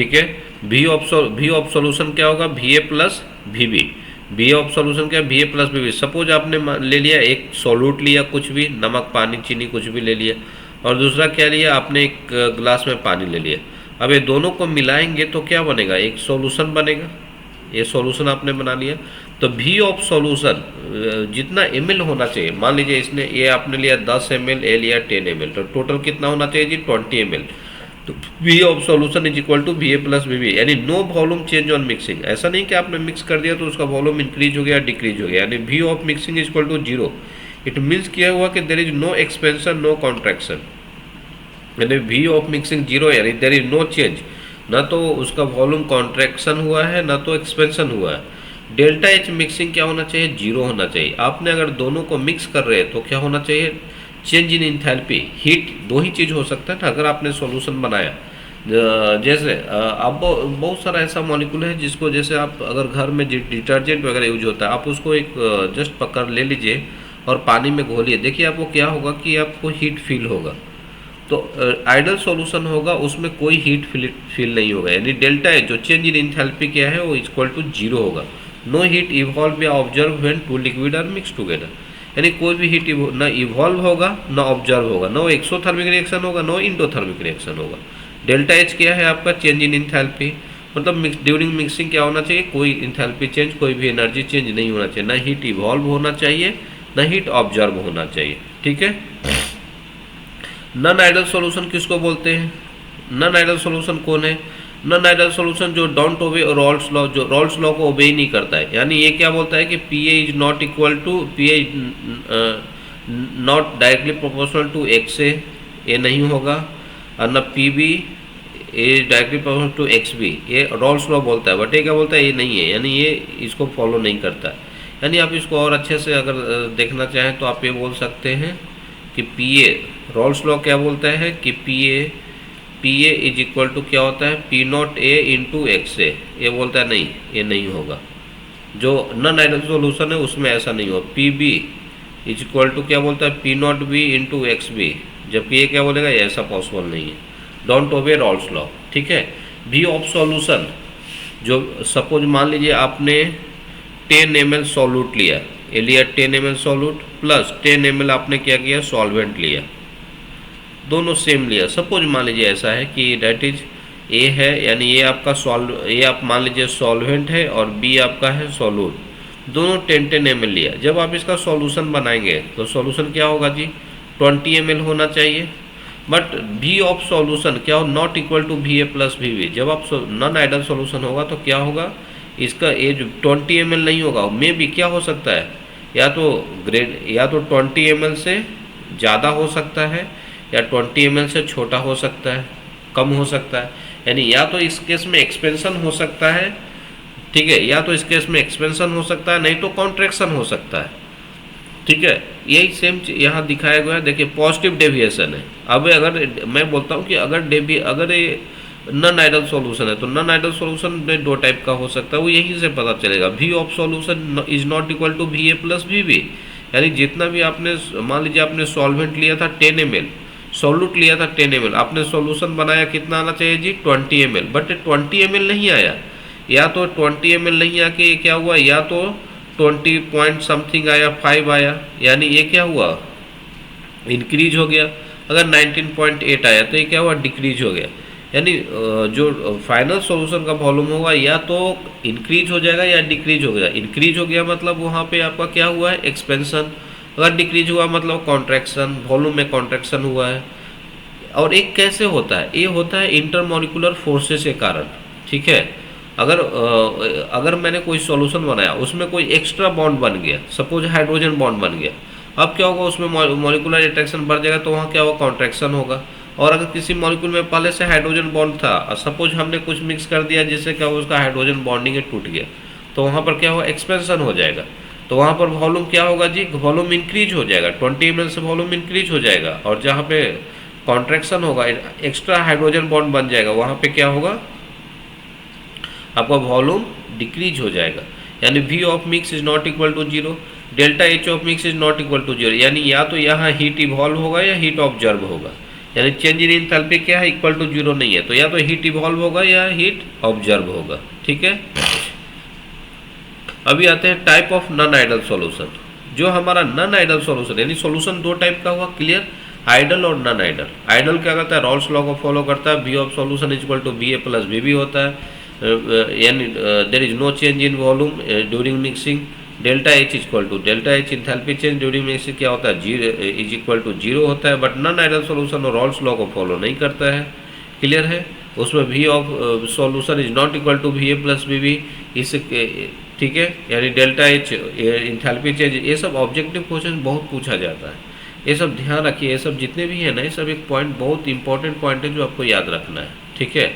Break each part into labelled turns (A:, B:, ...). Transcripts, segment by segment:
A: ठीक है। V of solution क्या होगा, V A plus V B. V of solution क्या है, V A plus V B. Suppose आपने ले लिया एक सॉल्यूट लिया, कुछ भी, नमक पानी चीनी कुछ भी ले लिया, और दूसरा क्या लिया आपने, एक ग्लास में पानी ले लिया। अब ये दोनों को मिलाएंगे तो क्या बनेगा, एक सॉल्यूशन बनेगा। ये सॉल्यूशन आपने बना लिया। तो वी ऑफ सॉल्यूशन जितना एम होना चाहिए, मान लीजिए इसने ये आपने लिया 10 ml, ए लिया 10 ml, तो टोटल कितना होना चाहिए जी, 20 ml। तो V of solution is equal to V A plus V B, यानी no volume change on mixing. ऐसा नहीं कि आपने मिक्स कर दिया तो उसका वॉल्यूम इंक्रीज हो गया डिक्रीज हो गया, यानी V of mixing is equal to zero. It means क्या हुआ कि there is no expansion no contraction, यानी वी ऑफ मिक्सिंग जीरो, यानी देर इज नो चेंज, ना तो उसका वॉल्यूम कॉन्ट्रैक्शन हुआ है ना तो एक्सपेंशन हुआ है। डेल्टा एच मिक्सिंग क्या होना चाहिए, जीरो होना चाहिए। आपने अगर दोनों को मिक्स कर रहे हैं तो क्या होना चाहिए, चेंज इन इंथैल्पी, हीट, दो ही चीज़ हो सकता है ना। अगर आपने सॉल्यूशन बनाया, जैसे आप बहुत सारा ऐसा मॉलिक्यूल है जिसको, जैसे आप अगर घर में डिटर्जेंट वगैरह यूज होता है, आप उसको एक जस्ट पकड़ ले लीजिए और पानी में घोलिए, देखिए आपको क्या होगा कि आपको हीट फील होगा। तो आइडल सॉल्यूशन होगा उसमें कोई हीट फील नहीं होगा, यानी डेल्टा एच जो चेंज इन इंथैल्पी क्या है वो इक्वल टू जीरो होगा। नो हीट इवॉल्व या observe when two liquid are mix together, यानी कोई भी हीट ना इवॉल्व होगा ना ऑब्जर्व होगा, ना एक्सोथर्मिक रिएक्शन होगा ना इंडोथर्मिक रिएक्शन होगा। डेल्टा एच क्या है आपका, चेंज इन इंथैल्पी, मतलब ड्यूरिंग मिक्सिंग क्या होना चाहिए, कोई इंथैल्पी चेंज, कोई भी एनर्जी चेंज नहीं होना चाहिए, ना हीट इवॉल्व होना चाहिए ना हीट ऑब्जर्व होना चाहिए, ठीक है। नन आइडल सॉल्यूशन किसको बोलते हैं, नन आइडल सॉल्यूशन कौन है, नन आइडल सॉल्यूशन जो डोंट ओबे रॉल्स लॉ, जो रॉल्स लॉ को ओबे ही नहीं करता है। यानी ये क्या बोलता है कि P A is not equal to, P A not directly proportional to X A, ये नहीं होगा, और न P B is directly proportional to X B, ये रॉल्स लॉ बोलता है। बट ये क्या बोलता है, ये नहीं है, यानी ये इसको फॉलो नहीं करता है। यानी आप इसको और अच्छे से अगर देखना चाहें तो आप ये बोल सकते हैं कि पी ए, रॉल्स लॉ क्या बोलता है कि P A is equal to क्या होता है, P not A into X A, ये बोलता है नहीं, ये नहीं होगा। जो नन आइडल सॉल्यूशन है उसमें ऐसा नहीं होगा। P B is equal to क्या बोलता है, P not B into X B, जबकि ये क्या बोलेगा, ये ऐसा पॉसिबल नहीं है। डोंट ओबे रॉल्स लॉ, ठीक है। वी ऑफ सॉल्यूशन, जो सपोज मान लीजिए आपने 10 ml सॉल्यूट लिया, ये लिया 10 ml सॉल्यूट प्लस 10 ml आपने क्या किया, सॉल्वेंट लिया, दोनों सेम लिया। सपोज मान लीजिए ऐसा है कि डेट इज ए है, यानी ये आपका ये आप मान लीजिए सॉल्वेंट है और बी आपका है सॉल्यूट, दोनों 10 ml लिया। जब आप इसका सॉल्यूशन बनाएंगे तो सॉल्यूशन क्या होगा जी, 20 ml होना चाहिए। बट वी ऑफ सॉल्यूशन क्या हो, not equal to V A plus V B. जब आप नॉन आइडल सॉल्यूशन होगा तो क्या होगा, इसका एज 20 ml नहीं होगा, मे भी क्या हो सकता है, या तो 20 ml से ज़्यादा हो सकता है या 20 ml से छोटा हो सकता है, कम हो सकता है। यानी या तो इस केस में एक्सपेंशन हो सकता है, ठीक है, या तो इस केस में एक्सपेंशन हो सकता है, नहीं तो कॉन्ट्रैक्शन हो सकता है, ठीक है। यही सेम यहाँ दिखाया गया है, देखिए पॉजिटिव डेविएशन है। अब अगर मैं बोलता हूँ कि अगर ये नन आइडल सॉल्यूशन है तो नन आइडल सॉल्यूशन में दो टाइप का हो सकता है, वो यहीं से पता चलेगा। V of solution is not equal to V A plus V B, यानी जितना भी आपने, मान लीजिए आपने सॉल्वेंट लिया था 10 ml, सॉल्यूट लिया था 10 ml, आपने सॉल्यूशन बनाया कितना आना चाहिए जी, 20 ml, बट 20 ml नहीं आया, या तो 20 ml नहीं आके क्या हुआ, या तो 20 पॉइंट समथिंग आया, 5 आया, यानी ये क्या हुआ, इंक्रीज हो गया। अगर 19.8 आया तो ये क्या हुआ, डिक्रीज हो गया। यानी जो फाइनल सॉल्यूशन का वॉल्यूम होगा या तो इंक्रीज हो जाएगा या डिक्रीज हो गया। इंक्रीज हो गया मतलब वहाँ पे आपका क्या हुआ है, एक्सपेंशन। अगर डिक्रीज हुआ मतलब कॉन्ट्रैक्शन, वॉल्यूम में कॉन्ट्रैक्शन हुआ है। और एक कैसे होता है, ये होता है इंटरमॉलिक्यूलर फोर्सेस के कारण, ठीक है। अगर मैंने कोई सॉल्यूशन बनाया, उसमें कोई एक्स्ट्रा बॉन्ड बन गया, सपोज हाइड्रोजन बॉन्ड बन गया, अब क्या होगा, उसमें मॉलिक्यूलर अट्रैक्शन बढ़ जाएगा, तो वहाँ क्या होगा, कॉन्ट्रैक्शन होगा। और अगर किसी मॉलिक्यूल में पहले से हाइड्रोजन बॉन्ड था और सपोज हमने कुछ मिक्स कर दिया जिससे क्या हुआ, उसका हाइड्रोजन बॉन्डिंग टूट गया, तो वहाँ पर क्या हुआ, एक्सपेंशन हो जाएगा। तो वहाँ पर वॉल्यूम क्या होगा जी, वॉल्यूम इंक्रीज हो जाएगा, 20 ml से वॉल्यूम इंक्रीज हो जाएगा। और जहाँ पे कॉन्ट्रैक्शन होगा, एक्स्ट्रा हाइड्रोजन बॉन्ड बन जाएगा, वहाँ पे क्या होगा, आपका वॉल्यूम डिक्रीज हो जाएगा। यानी V of mix is not equal to zero, delta H of mix is not equal to zero. यानी या तो यहाँ हीट इवॉल्व होगा या हीट ऑब्जर्व होगा। यानी चेंज इन इंथैल्पी क्या है, इक्वल टू जीरो नहीं है, तो या तो हीट इवॉल्व होगा या हीट ऑब्जर्व होगा। ठीक है, अभी आते हैं type of non ideal solution. जो हमारा नॉन आइडल सॉल्यूशन, यानी सॉल्यूशन दो टाइप का हुआ, क्लियर, आइडल और नॉन आइडल। आइडल क्या करता है, रॉल्स लॉ को फॉलो करता है, B of solution equal to B A plus B B होता है, यानी there is no change in volume during mixing, delta H equal to delta H enthalpy change during mixing क्या होता है, zero is equal to zero होता है। But non ideal solution और Raoult's law को फॉलो नहीं करता है, क्लियर है, उसमें V of solution is not equal to V A plus B B, इस ठीक है, यानी डेल्टा एच इंथैल्पी चेंज, ये सब ऑब्जेक्टिव क्वेश्चन बहुत पूछा जाता है, ये सब ध्यान रखिए, ये सब जितने भी है ना, ये सब एक पॉइंट बहुत इंपॉर्टेंट पॉइंट है जो आपको याद रखना है। ठीक है,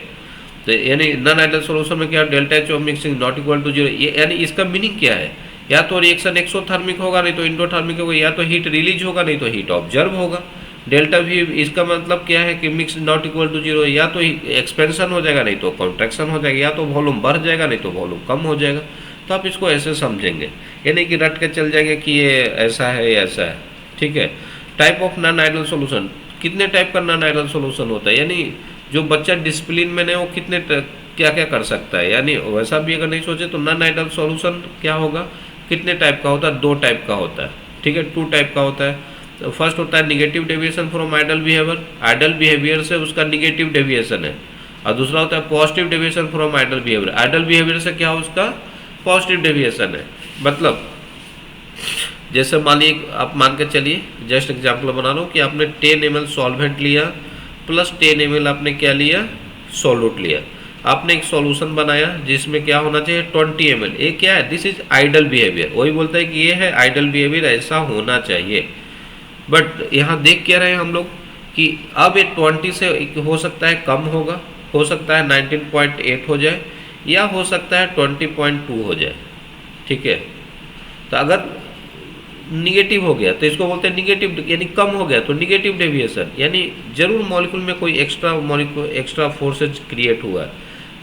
A: तो यानी नॉन आइडल सॉल्यूशन में क्या, delta H of mixing not equal to zero, यानी इसका मीनिंग क्या है, या तो रिएक्शन एक्सोथर्मिक होगा नहीं तो इंडोथर्मिक होगा, या तो हीट रिलीज होगा नहीं तो हीट ऑब्जर्व होगा। डेल्टा भी इसका मतलब क्या है कि mix not equal to zero, या तो एक्सपेंशन हो जाएगा नहीं तो कॉन्ट्रैक्शन हो जाएगा, या तो वॉल्यूम बढ़ जाएगा नहीं तो वॉल्यूम कम हो जाएगा। तो आप इसको ऐसे समझेंगे, ये नहीं कि रट के चल जाएंगे कि ये ऐसा है या ऐसा है। ठीक है, type of non ideal solution, कितने टाइप का नॉन आइडल सॉल्यूशन होता है, यानी जो बच्चा डिसिप्लिन में नहीं वो कितने क्या क्या कर सकता है, यानी वैसा भी अगर नहीं सोचे तो नॉन आइडल सॉल्यूशन क्या होगा, कितने टाइप का होता है, दो टाइप का होता है। ठीक है, टू टाइप का होता है। तो फर्स्ट होता है negative deviation from ideal behaviour, ideal behaviour से उसका निगेटिव डेविएशन है, और दूसरा होता है positive deviation from ideal behaviour, ideal behaviour से क्या उसका पॉजिटिव डेविएशन है। मतलब जैसे मानिए, आप मान के चलिए, जस्ट एग्जाम्पल बना रहा हूँ कि आपने 10 ml सॉल्वेंट लिया प्लस 10 ml आपने क्या लिया, सॉल्यूट लिया, आपने एक सॉल्यूशन बनाया जिसमें क्या होना चाहिए 20 ml, ये क्या है, दिस इज आइडल बिहेवियर, वही बोलता है कि ये है आइडल बिहेवियर, ऐसा होना चाहिए। बट यहाँ देख क्या रहे हैं हम लोग कि अब ये 20 से हो सकता है कम होगा, हो सकता है 19.8 हो जाए, या हो सकता है 20.2 हो जाए। ठीक है, तो अगर निगेटिव हो गया तो इसको बोलते हैं निगेटिव, यानी कम हो गया तो निगेटिव डेविएशन, यानी जरूर मॉलिक्यूल में कोई एक्स्ट्रा फोर्सेज क्रिएट हुआ है,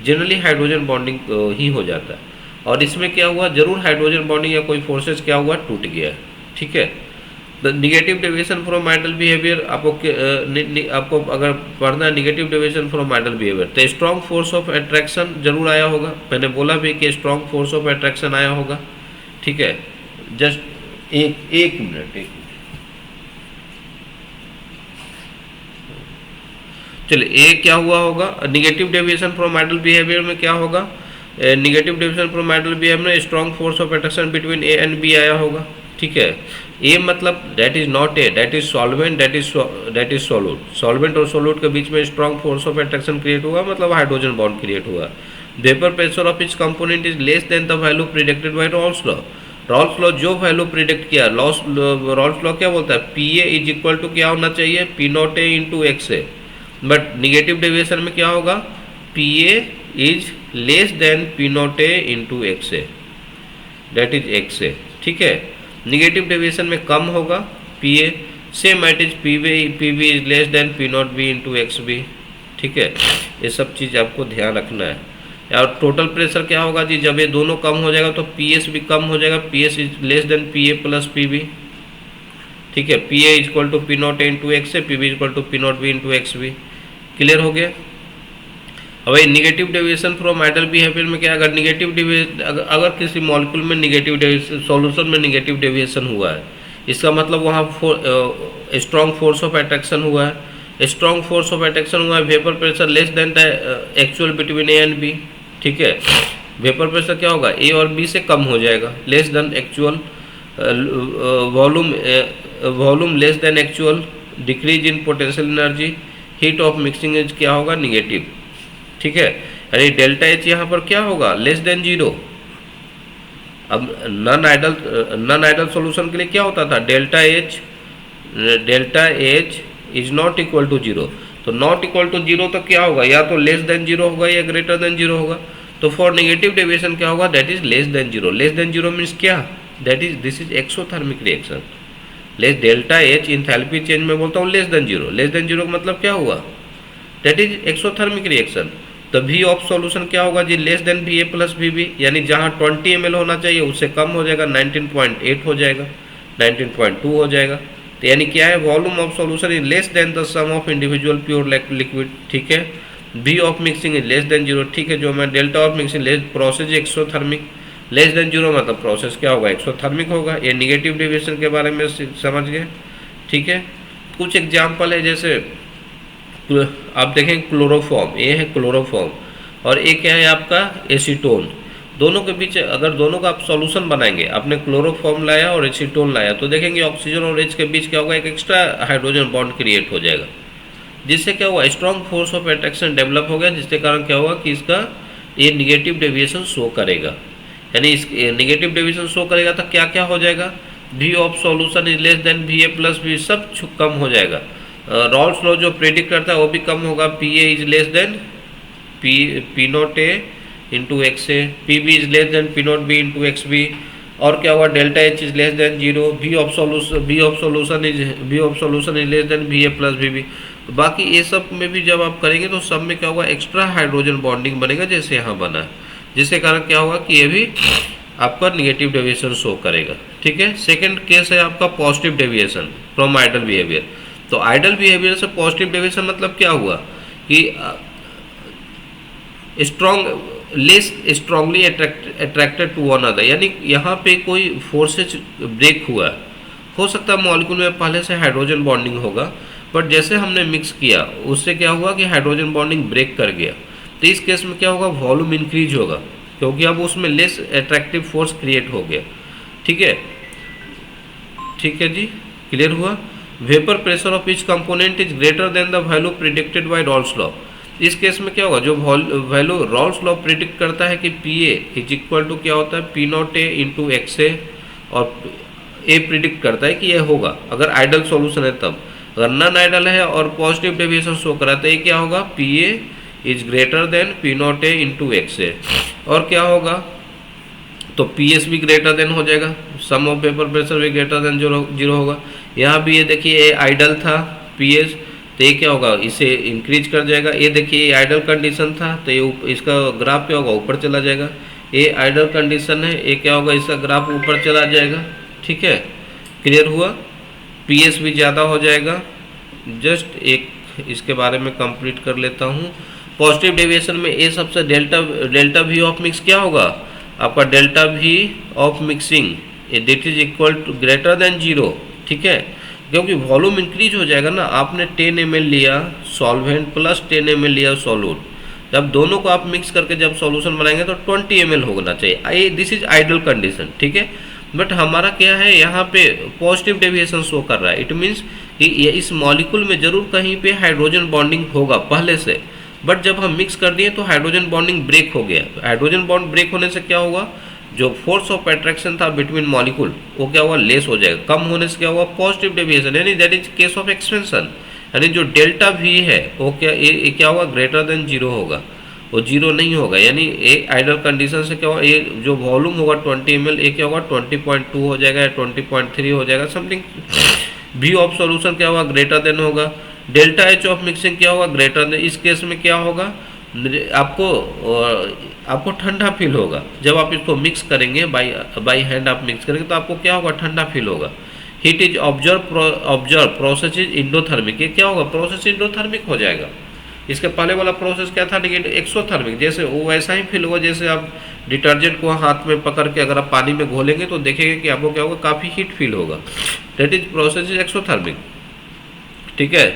A: जनरली हाइड्रोजन बॉन्डिंग ही हो जाता है, और इसमें क्या हुआ, जरूर हाइड्रोजन बॉन्डिंग या कोई फोर्सेज क्या हुआ, टूट गया है। ठीक है, the negative deviation from ideal behaviour, आपको अगर पढ़ना है negative deviation from ideal behaviour, तो स्ट्रॉन्ग फोर्स ऑफ अट्रैक्शन जरूर आया होगा, मैंने बोला भी कि स्ट्रॉन्ग फोर्स ऑफ अट्रैक्शन आया होगा। ठीक है, जस्ट एक मिनट चलिए, ए क्या हुआ होगा, negative deviation from ideal behaviour में क्या होगा, negative deviation from ideal behaviour में strong force of attraction between A and B आया होगा। ठीक है, ए मतलब that is not A, that is solvent, that is solute, solvent और सॉल्यूट के बीच में strong force of attraction create हुआ, मतलब हाइड्रोजन बॉन्ड क्रिएट हुआ। Vapour pressure of each component is less than the value predicted by Raoult's law, Raoult's law जो value predict किया, Raoult's law क्या बोलता है, P A is equal to क्या होना चाहिए, P not A into X A, but negative deviation में क्या होगा, P A is less than P not A into X A, that is X A. ठीक है, निगेटिव डेविएशन में कम होगा P A, same it is P B is less than P not B into X B. ठीक है, ये सब चीज़ आपको ध्यान रखना है। और टोटल प्रेशर क्या होगा जी, जब ये दोनों कम हो जाएगा तो पी एस भी कम हो जाएगा, P S is less than P A plus P B. ठीक है, P A is equal to P not A into X A, P B is equal to P not B into X B. Clear हो गया। अब ये negative deviation from ideal behaviour में क्या, अगर negative deviation, अगर किसी मॉलिक्यूल में निगेटिव डेविएशन, सॉल्यूशन में निगेटिव डेविएशन हुआ है, इसका मतलब वहाँ स्ट्रॉन्ग फोर्स ऑफ अट्रैक्शन हुआ है, स्ट्रॉन्ग फोर्स ऑफ अट्रैक्शन हुआ है, vapour pressure less than the actual between A and B. ठीक है, वेपर प्रेशर क्या होगा, ए और बी से कम हो जाएगा, less than actual, volume less than actual, decrease in potential energy, heat of mixing is क्या होगा, निगेटिव। ठीक है, यानी डेल्टा एच यहाँ पर क्या होगा, लेस देन जीरो। अब नॉन आइडल सॉल्यूशन के लिए क्या होता था, delta H is not equal to zero, तो नॉट इक्वल टू जीरो तो क्या होगा, या तो लेस देन जीरो होगा या ग्रेटर देन जीरो होगा। तो फॉर नेगेटिव डेविएशन क्या होगा, that is less than zero. Less than zero means क्या, that is this is exothermic reaction. Less delta H enthalpy change में बोलता हूँ less than zero, less than zero का मतलब क्या हुआ, दैट इज एक्सोथर्मिक रिएक्शन। तो वी ऑफ सॉल्यूशन क्या होगा जी, less than V A plus V B, यानी जहाँ 20 ml होना चाहिए उससे कम हो जाएगा, 19.8 हो जाएगा, 19.2 हो जाएगा। तो यानी क्या है, volume of solution is less than the sum of individual pure liquid, ठीक है। V of mixing is less than zero, ठीक है। जो मैं delta of mixing less process exothermic, less than zero मतलब प्रोसेस क्या होगा, एक्सोथर्मिक होगा। ये निगेटिव डेविएशन के बारे में समझ गए, ठीक है। कुछ एग्जाम्पल है, जैसे आप देखें क्लोरोफॉर्म, ये है क्लोरोफॉर्म और एक क्या है आपका एसीटोन। दोनों के बीच अगर दोनों का आप सॉल्यूशन बनाएंगे, आपने क्लोरोफॉर्म लाया और एसीटोन लाया, तो देखेंगे ऑक्सीजन और H के बीच क्या होगा, एक एक्स्ट्रा हाइड्रोजन बॉन्ड क्रिएट हो जाएगा, जिससे क्या हुआ, strong force of attraction develop हो गया, जिसके कारण क्या हुआ कि इसका ये निगेटिव डेविएशन शो करेगा। यानी इस निगेटिव डेविएशन शो करेगा तो क्या क्या हो जाएगा, V of solution is less than V A plus V, सब कम हो जाएगा। रॉल्स लॉ जो प्रेडिक्ट करता है वो भी कम होगा, P A is less than P not A into X A, P B is less than P not B into X B. और क्या हुआ, delta H is less than zero, V of solution is less than V A plus V B. तो बाकी ये सब में भी जब आप करेंगे तो सब में क्या होगा, एक्स्ट्रा हाइड्रोजन बॉन्डिंग बनेगा, जैसे यहाँ बना है, जिसके कारण क्या होगा कि ये भी आपका निगेटिव डेविएशन शो करेगा, ठीक है। सेकंड केस है आपका positive deviation from ideal behaviour. तो आइडल बिहेवियर से पॉजिटिव डेविएशन मतलब क्या हुआ कि less strongly attracted to one other, यानी यहाँ पे कोई फोर्सेज ब्रेक हुआ है, हो सकता है मॉलिक्यूल में पहले से हाइड्रोजन बॉन्डिंग होगा, बट जैसे हमने मिक्स किया उससे क्या हुआ कि हाइड्रोजन बॉन्डिंग ब्रेक कर गया। तो इस केस में क्या होगा, वॉल्यूम इंक्रीज होगा, क्योंकि अब उसमें लेस अट्रैक्टिव फोर्स क्रिएट हो गया, ठीक है। ठीक है जी, क्लियर हुआ। Vapour pressure of each component is greater then the value predicted by Raoult's law. इस केस में क्या होगा, जो वैल्यू रॉल्स लॉ प्रिडिक्ट करता है कि P A is equal to क्या होता है, P not A into X A, और ए प्रिडिक्ट करता है कि ये होगा अगर आइडल सॉल्यूशन है तब। अगर नॉन आइडल है और पॉजिटिव डेविएशन शो कराता है, क्या होगा, P A is greater than P not A into X A. और क्या होगा, तो पी एस भी ग्रेटर देन हो जाएगा, सम ऑफ वेपर प्रेशर भी ग्रेटर देन जीरो होगा। यहाँ भी ये देखिए, ये आइडल था पी एस, तो ये क्या होगा, इसे इंक्रीज कर जाएगा। ये देखिए, ये आइडल कंडीशन था, तो ये इसका ग्राफ क्या होगा, ऊपर चला जाएगा। ये आइडल कंडीशन है, ये क्या होगा, इसका ग्राफ ऊपर चला जाएगा, ठीक है। क्लियर हुआ। पी एस भी ज़्यादा हो जाएगा। जस्ट एक इसके बारे में कंप्लीट कर लेता हूँ। पॉजिटिव डेविएशन में ये सबसे डेल्टा वी ऑफ मिक्स क्या होगा आपका, delta V of mixing that is equal to greater than zero, ठीक है। क्योंकि वॉल्यूम इंक्रीज हो जाएगा ना, आपने 10 ml लिया सॉल्वेंट प्लस 10 ml लिया सॉल्यूट, जब दोनों को आप मिक्स करके जब सॉल्यूशन बनाएंगे तो 20 ml होना चाहिए। दिस इज आइडल कंडीशन, ठीक है। बट हमारा क्या है, यहाँ पे पॉजिटिव डेविएशन शो कर रहा है। इट मीन्स कि इस मॉलिक्यूल में जरूर कहीं पे हाइड्रोजन बॉन्डिंग होगा पहले से, बट जब हम मिक्स कर दिए तो हाइड्रोजन बॉन्डिंग ब्रेक हो गया। हाइड्रोजन बॉन्ड ब्रेक होने से क्या होगा, जो फोर्स ऑफ अट्रैक्शन था बिटवीन मॉलिक्यूल वो क्या हुआ, लेस हो जाएगा। कम होने से क्या हुआ, पॉजिटिव डेविएशन, यानी that is case of expansion. यानी जो डेल्टा वी है वो क्या होगा, ग्रेटर देन जीरो होगा, वो जीरो नहीं होगा। यानी ए आइडल कंडीशन से क्या होगा, ये जो वॉल्यूम होगा 20 ml, ये क्या होगा 20.2 हो जाएगा या 20.3 हो जाएगा समथिंग। वी ऑफ सॉल्यूशन क्या होगा, ग्रेटर देन होगा। डेल्टा एच ऑफ मिक्सिंग क्या होगा, ग्रेटर देन। इस केस में क्या होगा, आपको ठंडा फील होगा जब आप इसको मिक्स करेंगे, बाई हैंड आप मिक्स करेंगे तो आपको क्या होगा, ठंडा फील होगा। Heat is observe process is endothermic, ये क्या होगा, प्रोसेस इंडोथर्मिक हो जाएगा। इसके पहले वाला प्रोसेस क्या था, एक्सोथर्मिक, जैसे वो वैसा ही फील होगा जैसे आप डिटर्जेंट को हाथ में पकड़ के अगर आप पानी में घोलेंगे तो देखेंगे कि आपको क्या होगा, काफ़ी हीट फील होगा। That is process is exothermic, ठीक है।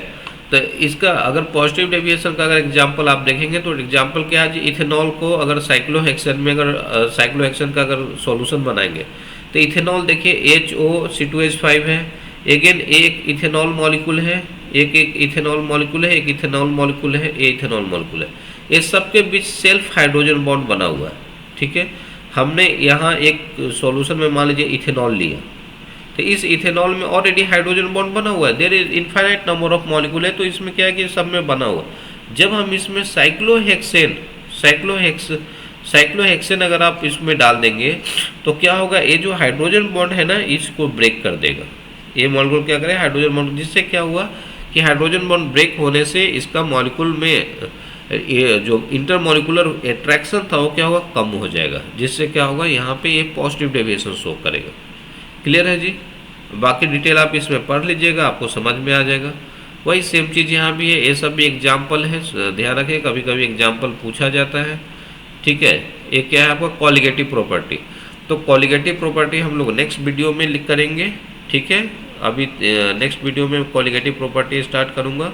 A: तो इसका अगर पॉजिटिव डेविएशन का अगर एग्जांपल आप देखेंगे तो एग्जांपल क्या है जी, इथेनॉल को अगर साइक्लोहेक्सेन में अगर साइक्लोहेक्सेन का अगर सॉल्यूशन बनाएंगे तो इथेनॉल देखिए HO(C2H5) है, अगेन एक इथेनॉल मॉलिक्यूल है, एक इथेनॉल मॉलिक्यूल है, एक इथेनॉल मॉलिक्यूल है, ये इथेनॉल मॉलिक्यूल है। ये सबके बीच सेल्फ हाइड्रोजन बॉन्ड बना हुआ है, ठीक है। हमने यहाँ एक सॉल्यूशन में मान लीजिए इथेनॉल लिया, तो इस इथेनॉल में ऑलरेडी हाइड्रोजन बॉन्ड बना हुआ है, there is infinite number of molecule है, तो इसमें क्या है कि सब में बना हुआ। जब हम इसमें साइक्लोहेक्सेन अगर आप इसमें डाल देंगे तो क्या होगा, ये जो हाइड्रोजन बॉन्ड है ना इसको ब्रेक कर देगा। ये मॉलिक्यूल क्या करे, हाइड्रोजन बॉन्ड, जिससे क्या हुआ कि हाइड्रोजन बॉन्ड ब्रेक होने से इसका मॉलिक्यूल में ये जो इंटरमॉलिक्यूलर अट्रैक्शन था वो क्या होगा, कम हो जाएगा, जिससे क्या होगा यहाँ पे ये पॉजिटिव डेविएशन शो करेगा। क्लियर है जी। बाकी डिटेल आप इसमें पढ़ लीजिएगा, आपको समझ में आ जाएगा। वही सेम चीज़ यहाँ भी है, ये सब भी एग्जाम्पल है, ध्यान रखिए कभी कभी एग्जाम्पल पूछा जाता है। ठीक है, ये क्या है आपका कॉलिगेटिव प्रॉपर्टी। तो कॉलिगेटिव प्रॉपर्टी हम लोग नेक्स्ट वीडियो में लिख करेंगे। ठीक है, अभी नेक्स्ट वीडियो में कॉलिगेटिव प्रॉपर्टी स्टार्ट करूँगा।